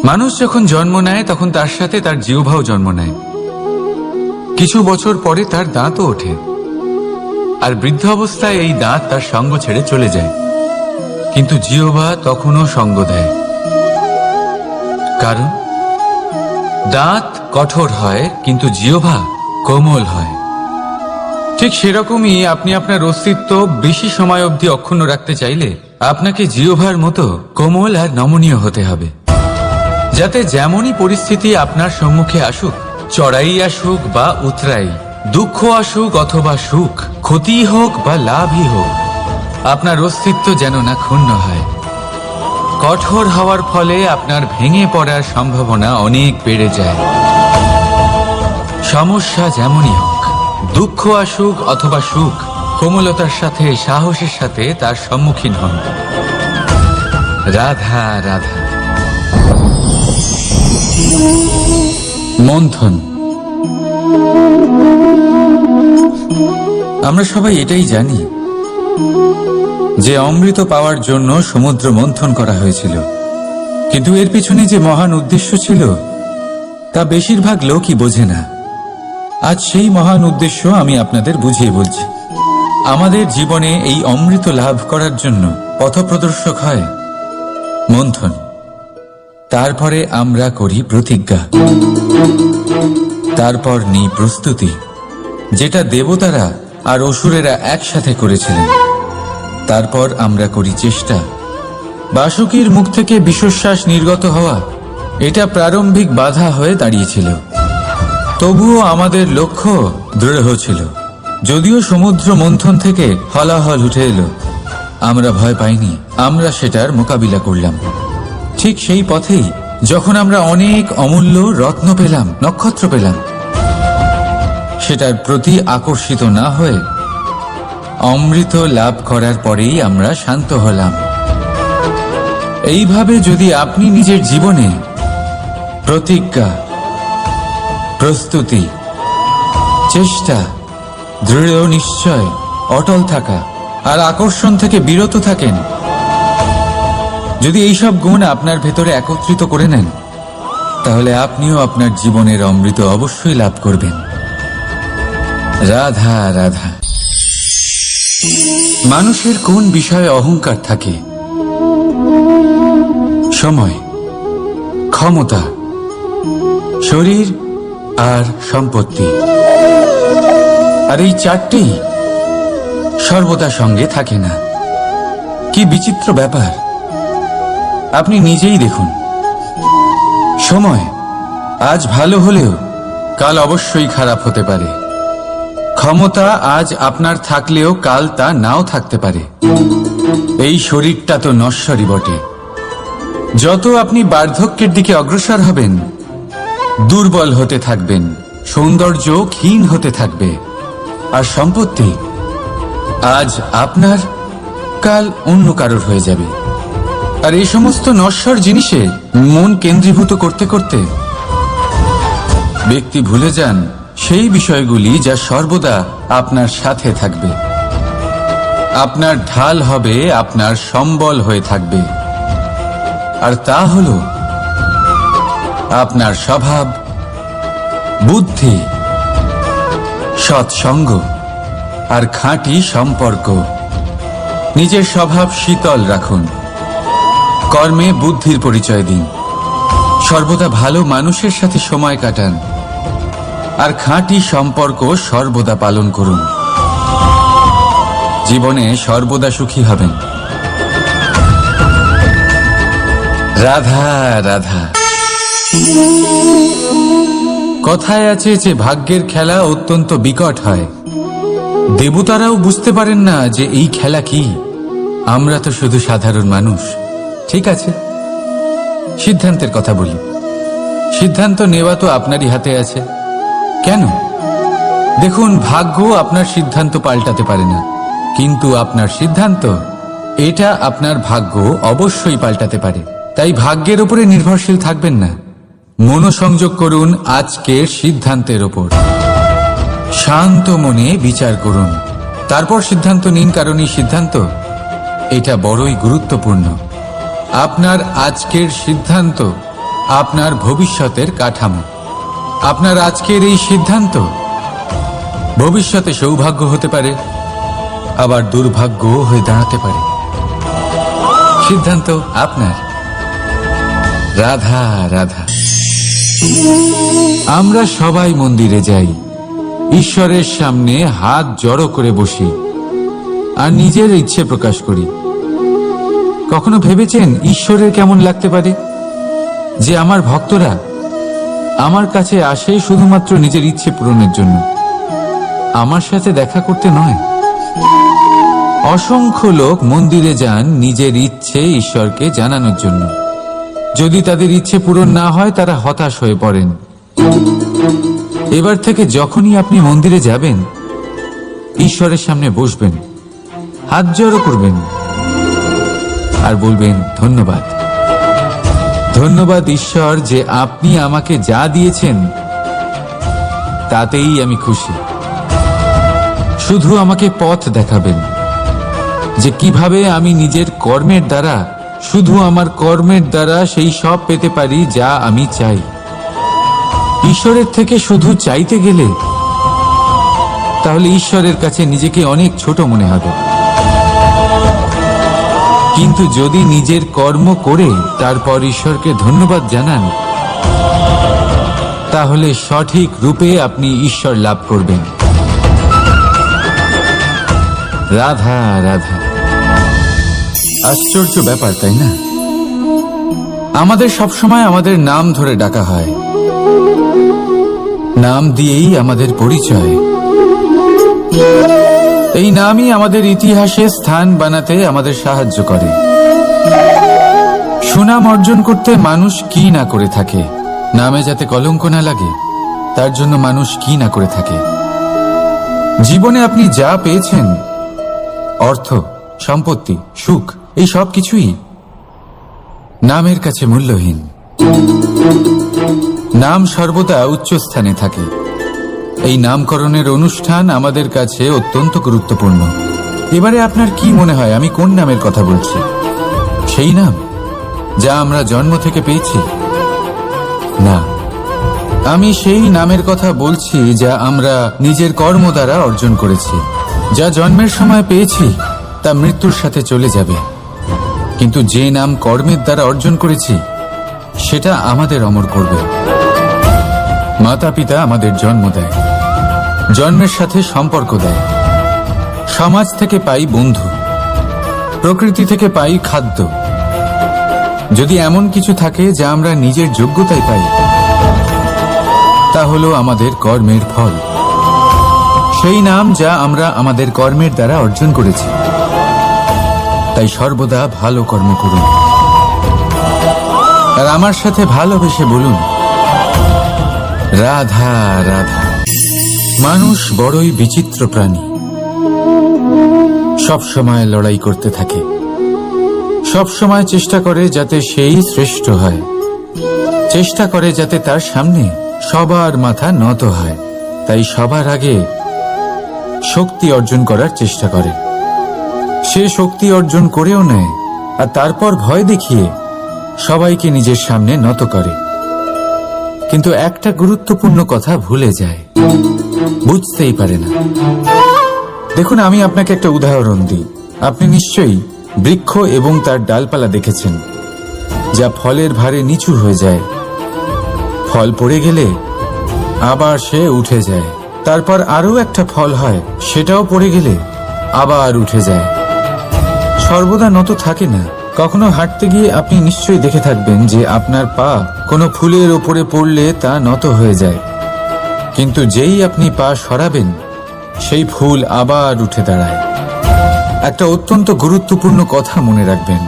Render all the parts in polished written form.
মানুষ যখন জন্ম নেয় তখন তার সাথে তার জিহ্বাও জন্ম নেয়। কিছু বছর পরে তার দাঁতও ওঠে, আর বৃদ্ধ অবস্থায় এই দাঁত তার সঙ্গ ছেড়ে চলে যায়, কিন্তু জিহ্বা তখনও সঙ্গ দেয়। কারণ দাঁত কঠোর হয় কিন্তু জিহ্বা কোমল হয়। ঠিক সেরকমই আপনি আপনার অস্তিত্ব বেশি সময় অবধি অক্ষুণ্ণ রাখতে চাইলে আপনাকে জিহ্বার মতো কোমল আর নমনীয় হতে হবে, যাতে যেমনই পরিস্থিতি আপনার সম্মুখে আসুক, চড়াই আসুক বা উতরাই, দুঃখ আসুক অথবা সুখ, ক্ষতি হোক বা লাভই হোক, আপনার অস্তিত্ব যেন না ক্ষুণ্ণ হয়। কঠোর হওয়ার ফলে আপনার ভেঙে পড়ার সম্ভাবনা অনেক বেড়ে যায়। সমস্যা যেমনই হোক, দুঃখ আসুক অথবা সুখ, কোমলতার সাথে সাহসের সাথে তার সম্মুখীন হন। রাধা রাধা। মন্থন। আমরা সবাই এটাই জানি যে অমৃত পাওয়ার জন্য সমুদ্র মন্থন করা হয়েছিল, কিন্তু এর পিছনে যে মহান উদ্দেশ্য ছিল তা বেশিরভাগ লোকই বোঝে না। আজ সেই মহান উদ্দেশ্য আমি আপনাদের বুঝিয়ে বলছি। আমাদের জীবনে এই অমৃত লাভ করার জন্য পথপ্রদর্শক হয় মন্থন, তারপরে আমরা করি প্রতিজ্ঞা, তারপর নিই প্রস্তুতি, যেটা দেবতারা আর অসুরেরা একসাথে করেছিলেন। তারপর আমরা করি চেষ্টা। বাসুকীর মুখ থেকে বিশ্বশ্বাস নির্গত হওয়া এটা প্রারম্ভিক বাধা হয়ে দাঁড়িয়েছিল, তবুও আমাদের লক্ষ্য দৃঢ় ছিল। যদিও সমুদ্র মন্থন থেকে হলাহল উঠে এলো, আমরা ভয় পাইনি, আমরা সেটার মোকাবিলা করলাম। ঠিক সেই পথেই যখন আমরা অনেক অমূল্য রত্ন পেলাম, নক্ষত্র পেলাম, সেটার প্রতি আকর্ষিত না হয়ে অমৃত লাভ করার পরেই আমরা শান্ত হলাম। এইভাবে যদি আপনি নিজের জীবনে প্রতিজ্ঞা, প্রস্তুতি, চেষ্টা, দৃঢ় নিশ্চয়, অটল থাকা আর আকর্ষণ থেকে বিরত থাকেন, যদি এইসব গুণ আপনার ভেতরে একত্রিত করে নেন, তাহলে আপনিও আপনার জীবনের অমৃত অবশ্যই লাভ করবেন। রাধা রাধা। মানুষের কোন বিষয়ে অহংকার থাকে? সময়, ক্ষমতা, শরীর আর সম্পত্তি। আর এই চারটেই সর্বদা সঙ্গে থাকে না। কি বিচিত্র ব্যাপার! আপনি নিজেই দেখুন। সময় আজ ভালো হলেও কাল অবশ্যই খারাপ হতে পারে। ক্ষমতা আজ আপনার থাকলেও কাল তা নাও থাকতে পারে। এই শরীরটা তো নশ্বরই বটে। যত আপনি বার্ধক্যের দিকে অগ্রসর হবেন, দুর্বল হতে থাকবেন, সৌন্দর্য ক্ষীণ হতে থাকবে। আর সম্পত্তি আজ আপনার, কাল অন্য কারোর হয়ে যাবে। আর এই সমস্ত নশ্বর জিনিসে মন কেন্দ্রীভূত করতে করতে ব্যক্তি ভুলে যান সেই বিষয়গুলি যা সর্বদা আপনার সাথে থাকবে, আপনার ঢাল হবে, আপনার সম্বল হয়ে থাকবে। আর তা হল আপনার স্বভাব, বুদ্ধি, সৎসঙ্গ আর খাঁটি সম্পর্ক। নিজের স্বভাব শীতল রাখুন, কর্মে বুদ্ধির পরিচয় দিন, সর্বদা ভালো মানুষের সাথে সময় কাটান, আর খাঁটি সম্পর্ক সর্বদা পালন করুন। জীবনে সর্বদা সুখী হবেন। রাধা রাধা। কথায় আছে যে ভাগ্যের খেলা অত্যন্ত বিকট হয়। দেবতারাও বুঝতে পারেন না যে এই খেলা কি। আমরা তো শুধু সাধারণ মানুষ। ঠিক আছে, সিদ্ধান্তের কথা বলি। সিদ্ধান্ত নেওয়া তো আপনারই হাতে আছে। কেন? দেখুন, ভাগ্য আপনার সিদ্ধান্ত পাল্টাতে পারে না, কিন্তু আপনার সিদ্ধান্ত, এটা আপনার ভাগ্য অবশ্যই পাল্টাতে পারে। তাই ভাগ্যের উপরে নির্ভরশীল থাকবেন না। মনোসংযোগ করুন আজকের সিদ্ধান্তের ওপর। শান্ত মনে বিচার করুন, তারপর সিদ্ধান্ত নিন, কারণ এই সিদ্ধান্ত এটা বড়ই গুরুত্বপূর্ণ। আপনার আজকের সিদ্ধান্ত আপনার ভবিষ্যতের কাঠামো। আপনার আজকের এই সিদ্ধান্ত ভবিষ্যতে সৌভাগ্য হতে পারে, আবার দুর্ভাগ্যও হয়ে দাঁড়াতে পারে। সিদ্ধান্ত আপনার। রাধা রাধা। আমরা সবাই মন্দিরে যাই, ঈশ্বরের সামনে হাত জড়ো করে বসি আর নিজের ইচ্ছে প্রকাশ করি। কখনো ভেবেছেন ঈশ্বরের কেমন লাগতে পারে যে আমার ভক্তরা আমার কাছে আসে শুধুমাত্র নিজের ইচ্ছে পূরণের জন্য, আমার সাথে দেখা করতে নয়? অসংখ্য লোক মন্দিরে যান নিজের ইচ্ছে ঈশ্বরকে জানানোর জন্য। যদি তাদের ইচ্ছে পূরণ না হয় তারা হতাশ হয়ে পড়েন। এবার থেকে যখনই আপনি মন্দিরে যাবেন, ঈশ্বরের সামনে বসবেন, হাত জড়ো করবেন আর বলবেন, ধন্যবাদ, ধন্যবাদ ঈশ্বর যে আপনি আমাকে যা দিয়েছেন তাতেই আমি খুশি। শুধু আমাকে পথ দেখাবেন যে কিভাবে আমি নিজের কর্মের দ্বারা, শুধু আমার কর্মের দ্বারা সেই সব পেতে পারি যা আমি চাই। ঈশ্বরের থেকে শুধু চাইতে গেলে তাহলে ঈশ্বরের কাছে নিজেকে অনেক ছোট মনে হবে। কিন্তু যদি নিজের কর্ম করে তারপর ঈশ্বরকে ধন্যবাদ জানান, তাহলে সঠিক রূপে আপনি ঈশ্বর লাভ করবেন। রাধা রাধা। আশ্চর্য ব্যাপার, তাই না? আমাদের সবসময় আমাদের নাম ধরে ডাকা হয়, নাম দিয়েই আমাদের পরিচয়। এই নামই আমাদের ইতিহাসে স্থান বানাতে আমাদের সাহায্য করে। সুনাম অর্জন করতে মানুষ কি না করে থাকে, নামে যাতে কলঙ্ক না লাগে তার জন্য মানুষ কি না করে থাকে। জীবনে আপনি যা পেয়েছেন, অর্থ, সম্পত্তি, সুখ, এই সব কিছুই নামের কাছে মূল্যহীন। নাম সর্বদা উচ্চ স্থানে থাকে। এই নামকরণের অনুষ্ঠান আমাদের কাছে অত্যন্ত গুরুত্বপূর্ণ। এবারে আপনার কি মনে হয় আমি কোন নামের কথা বলছি? সেই নাম যা আমরা জন্ম থেকে পেয়েছি? না, আমি সেই নামের কথা বলছি যা আমরা নিজের কর্ম দ্বারা অর্জন করেছি। যা জন্মের সময় পেয়েছি তা মৃত্যুর সাথে চলে যাবে, কিন্তু যে নাম কর্মের দ্বারা অর্জন করেছি সেটা আমাদের অমর করবে। মাতা পিতা আমাদের জন্ম দেয়, জন্মের সাথে সম্পর্ক দেয়। সমাজ থেকে পাই বন্ধু, প্রকৃতি থেকে পাই খাদ্য। যদি এমন কিছু থাকে যা আমরা নিজের যোগ্যতায় পাই, তা হলো আমাদের কর্মের ফল। সেই নাম যা আমরা আমাদের কর্মের দ্বারা অর্জন করেছি। তাই সর্বদা ভালো কর্ম করুন আর আমার সাথে ভালোবেসে বলুন, রাধা রাধা। মানুষ বড়ই বিচিত্র প্রাণী, সব সময় লড়াই করতে থাকে, সব সময় চেষ্টা করে যাতে সেই শ্রেষ্ঠ হয়, চেষ্টা করে যাতে তার সামনে সবার মাথা নত হয়। তাই সবার আগে শক্তি অর্জন করার চেষ্টা করে। সে শক্তি অর্জন করেও নেয় আর তারপর ভয় দেখিয়ে সবাইকে নিজের সামনে নত করে। কিন্তু একটা গুরুত্বপূর্ণ কথা ভুলে যায়, বুঝতেই পারে না। দেখুন, আমি আপনাকে একটা উদাহরণ দিই। আপনি নিশ্চয়ই বৃক্ষ এবং তার ডালপালা দেখেছেন, যা ফলের ভারে নিচু হয়ে যায়। ফল পড়ে গেলে আবার সে উঠে যায়, তারপর আরো একটা ফল হয়, সেটাও পড়ে গেলে আবার উঠে যায়। সর্বদা নত থাকে না। কখনো হাঁটতে গিয়ে আপনি নিশ্চয়ই দেখে থাকবেন যে আপনার পা কোনো ফুলের ওপরে পড়লে তা নত হয়ে যায়, কিন্তু যেই আপনি পা সরাবেন সেই ফুল আবার উঠে দাঁড়ায়। একটা অত্যন্ত গুরুত্বপূর্ণ কথা মনে রাখবেন,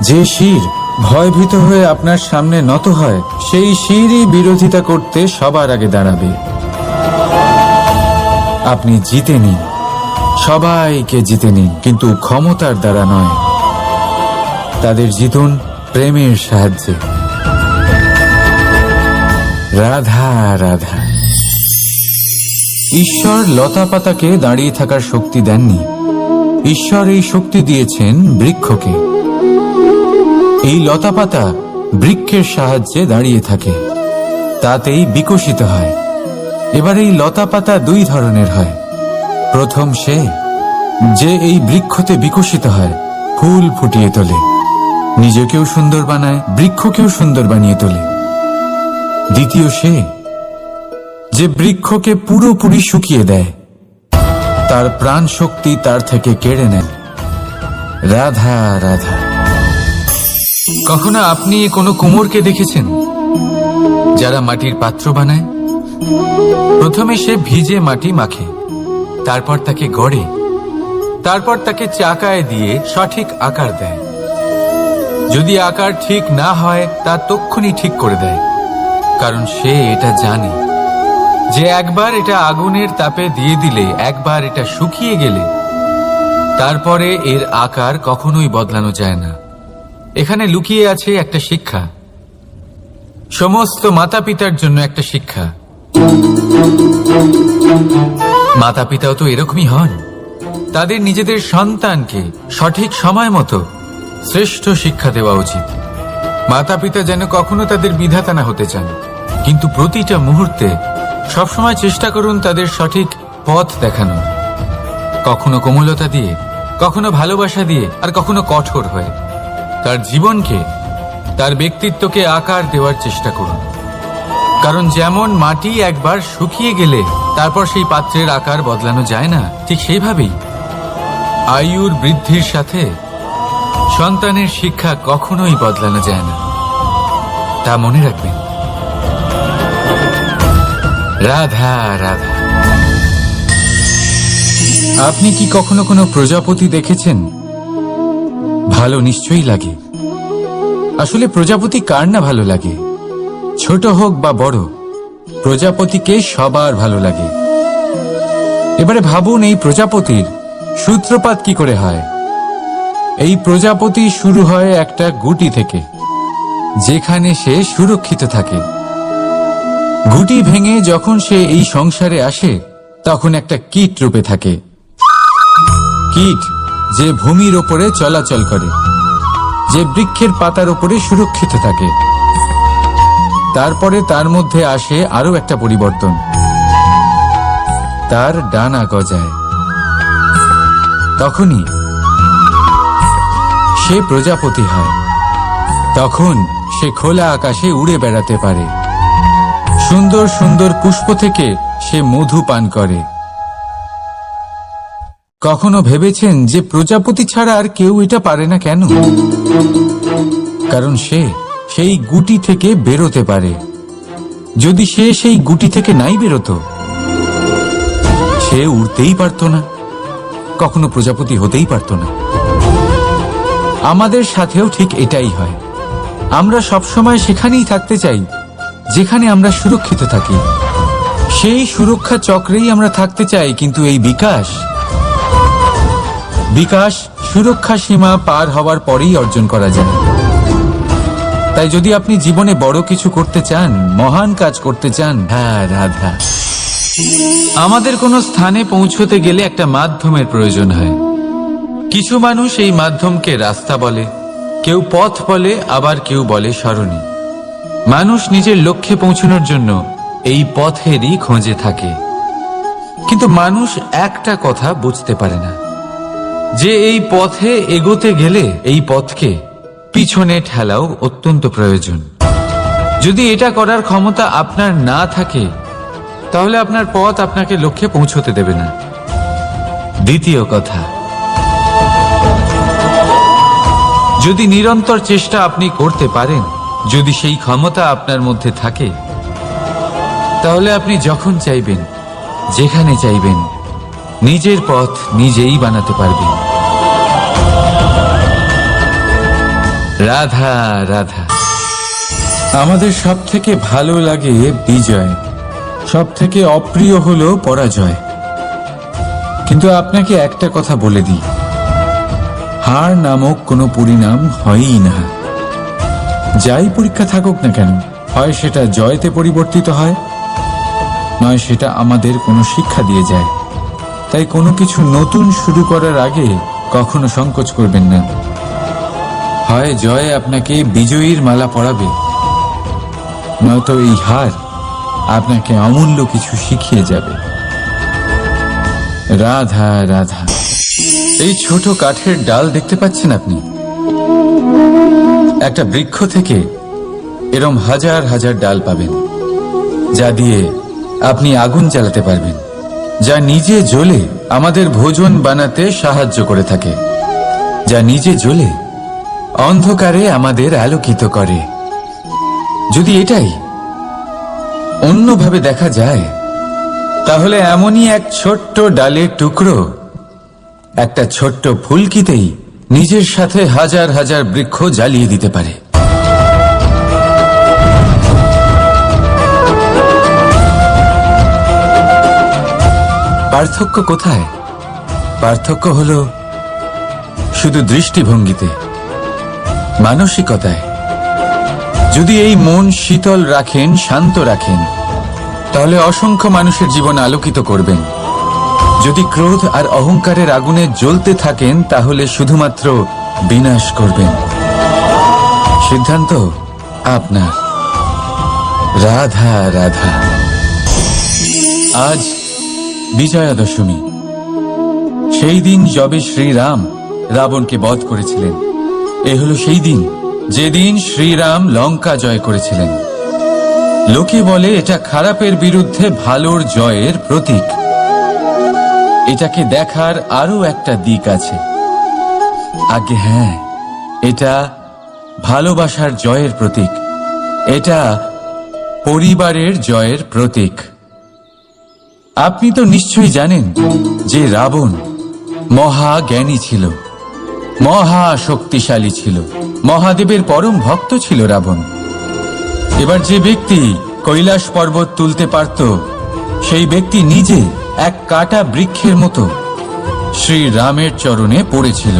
যে শির ভয়ভীত হয়ে আপনার সামনে নত হয়, সেই শিরই বিরোধিতা করতে সবার আগে দাঁড়াবে। আপনি জিতে নিন, সবাইকে জিতে নিন, কিন্তু ক্ষমতার দ্বারা নয়। তাদের জিতুন প্রেমের সাহায্যে। রাধা রাধা। ঈশ্বর লতা পাতাকে দাঁড়িয়ে থাকার শক্তি দেননি, ঈশ্বর এই শক্তি দিয়েছেন বৃক্ষকে। এই লতাপাতা বৃক্ষের সাহায্যে দাঁড়িয়ে থাকে, তাতেই বিকশিত হয়। এবার এই লতাপাতা দুই ধরনের হয়। প্রথম সে যে এই বৃক্ষতে বিকশিত হয়, ফুল ফুটিয়ে তোলে, নিজেকেও সুন্দর বানায়, বৃক্ষকেও সুন্দর বানিয়ে তোলে। দ্বিতীয় সে যে বৃক্ষকে পুরোপুরি শুকিয়ে দেয়, তার প্রাণ শক্তি তার থেকে কেড়ে নেয়। রাধা রাধা। কখনো আপনি কোনো কুমোরকে দেখেছেন যারা মাটির পাত্র বানায়? প্রথমে সে ভিজে মাটি মাখে, তারপর তাকে গড়ে, তারপর তাকে চাকায় দিয়ে সঠিক আকার দেয়। যদি আকার ঠিক না হয় তা তক্ষুনি ঠিক করে দেয়, কারণ সে এটা জানে যে একবার এটা আগুনের তাপে দিয়ে দিলে, একবার এটা শুকিয়ে গেলে তারপরে এর আকার কখনোই বদলানো যায় না। এখানে লুকিয়ে আছে একটা শিক্ষা, সমস্ত মাতা পিতার জন্য একটা শিক্ষা। মাতা পিতাও তো এরকমই হন, তাদের নিজেদের সন্তানকে সঠিক সময় মতো শ্রেষ্ঠ শিক্ষা দেওয়া উচিত। মাতা পিতা যেন কখনো তাদের বিধাতা না হতে চান, কিন্তু প্রতিটা মুহূর্তে সবসময় চেষ্টা করুন তাদের সঠিক পথ দেখানো, কখনো কোমলতা দিয়ে, কখনো ভালোবাসা দিয়ে, আর কখনো কঠোর হয়ে। তার জীবনকে, তার ব্যক্তিত্বকে আকার দেওয়ার চেষ্টা করুন, কারণ যেমন মাটি একবার শুকিয়ে গেলে তারপর সেই পাত্রের আকার বদলানো যায় না, ঠিক সেইভাবেই আয়ুর বৃদ্ধির সাথে সন্তানের শিক্ষা কখনোই বদলানো যায় না, তা মনে রাখবেন। রাধা রাধা। আপনি কি কখনো কোনো প্রজাপতি দেখেছেন? ভালো নিশ্চয়ই লাগে। আসলে প্রজাপতি কার না ভালো লাগে? ছোট হোক বা বড়, প্রজাপতিকে সবার ভালো লাগে। এবারে ভাবুন, এই প্রজাপতির সূত্রপাত কি করে হয়? এই প্রজাপতি শুরু হয় একটা গুটি থেকে, যেখানে সে সুরক্ষিত থাকে। গুটি ভেঙে যখন সে এই সংসারে আসে, তখন একটা কীট রূপে থাকে। কীট যে ভূমির ওপরে চলাচল করে, যে বৃক্ষের পাতার ওপরে সুরক্ষিত থাকে। তারপরে তার মধ্যে আসে আরো একটা পরিবর্তন, তার ডানা গজায়। তখনই সে প্রজাপতি হয়। তখন সে খোলা আকাশে উড়ে বেড়াতে পারে। সুন্দর সুন্দর পুষ্প থেকে সে মধু পান করে। কখনো ভেবেছেন যে প্রজাপতি ছাড়া আর কেউ এটা পারে না কেন? কারণ সে সেই গুটি থেকে বেরোতে পারে। যদি সে সেই গুটি থেকে নাই বেরোতো, সে উড়তেই পারত না, কখনো প্রজাপতি হতেই পারত না। আমাদের সাথেও ঠিক এটাই হয়। আমরা সবসময় সেখানেই থাকতে চাই যেখানে আমরা সুরক্ষিত থাকি। সেই সুরক্ষা চক্রেই আমরা থাকতে চাই, কিন্তু এই বিকাশ সুরক্ষা সীমা পার হওয়ার পরেই অর্জন করা যায়। তাই যদি আপনি জীবনে বড় কিছু করতে চান, মহান কাজ করতে চান, হ্যাঁ রাধা, আমাদের কোনো স্থানে পৌঁছতে গেলে একটা মাধ্যমের প্রয়োজন হয়। কিছু মানুষ এই মাধ্যমকে রাস্তা বলে, কেউ পথ বলে, আবার কেউ বলে সরণি। মানুষ নিজের লক্ষ্যে পৌঁছানোর জন্য এই পথেরই খোঁজে থাকে, কিন্তু মানুষ একটা কথা বুঝতে পারে না, যে এই পথে এগোতে গেলে এই পথকে পিছনে ঠেলাও অত্যন্ত প্রয়োজন। যদি এটা করার ক্ষমতা আপনার না থাকে, তাহলে আপনার পথ আপনাকে লক্ষ্যে পৌঁছতে দেবে না। দ্বিতীয় কথা, যদি নিরন্তর চেষ্টা আপনি করতে পারেন, যদি সেই ক্ষমতা আপনার মধ্যে থাকে, তাহলে আপনি যখন চাইবেন, যেখানে চাইবেন, নিজের পথ নিজেই বানাতে পারবেন। রাধা রাধা। আমাদের সব থেকে ভালো লাগে বিজয়, সব থেকে অপ্রিয় হলো পরাজয়। কিন্তু আপনাকে একটা কথা বলে দিই, হার নামক কোনো পরিণাম হয়ই না। যাই পরীক্ষা থাকুক না কেন, হয় সেটা জয়তে পরিবর্তিত হয়, নয় সেটা আমাদের কোনো শিক্ষা দিয়ে যায়। তাই কোনো কিছু নতুন শুরু করার আগে কখনো সংকোচ করবেন না। হয় জয় আপনাকে বিজয়ীর মালা পরাবে, নয়তো এই হার আপনাকে অমূল্য কিছু শিখিয়ে যাবে। রাধা রাধা। এই ছোট কাঠের ডাল দেখতে পাচ্ছেন আপনি? একটা বৃক্ষ থেকে এরম হাজার হাজার ডাল পাবেন, যা দিয়ে আপনি আগুন জ্বালাতে পারবেন, যা নিজে জ্বলে আমাদের ভোজন বানাতে সাহায্য করে থাকে, যা নিজে জ্বলে অন্ধকারে আমাদের আলোকিত করে। যদি এটাই অন্যভাবে দেখা যায়, তাহলে এমনই এক ছোট্ট ডালের টুকরো একটা ছোট্ট ফুলকিতেই নিজের সাথে হাজার হাজার বৃক্ষ জ্বালিয়ে দিতে পারে। পার্থক্য কোথায়? পার্থক্য হলো শুধু দৃষ্টিভঙ্গিতে, মানসিকতায়। যদি এই মন শীতল রাখেন, শান্ত রাখেন, তাহলে অসংখ্য মানুষের জীবন আলোকিত করবেন। যদি ক্রোধ আর অহংকারের আগুনে জ্বলতে থাকেন, তাহলে শুধুমাত্র বিনাশ করবেন। সিদ্ধান্ত আপনার। রাধা রাধা। আজ বিজয়া দশমী, সেই দিন যবে শ্রীরাম রাবণকে বধ করেছিলেন। এ হলো সেই দিন যেদিন শ্রীরাম লঙ্কা জয় করেছিলেন। লোকে বলে এটা খারাপের বিরুদ্ধে ভালোর জয়ের প্রতীক। এটাকে দেখার আরো একটা দিক আছে। আগে হ্যাঁ, এটা ভালোবাসার জয়ের প্রতীক, এটা পরিবারের জয়ের প্রতীক। আপনি তো নিশ্চয়ই জানেন যে রাবণ মহাজ্ঞানী ছিল, মহা শক্তিশালী ছিল, মহাদেবের পরম ভক্ত ছিল রাবণ। এবার যে ব্যক্তি কৈলাস পর্বত তুলতে পারত, সেই ব্যক্তি নিজে এক কাটা বৃক্ষের মতো শ্রী রামের চরণে পড়েছিল।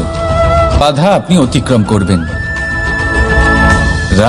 বাধা আপনি অতিক্রম করবেন।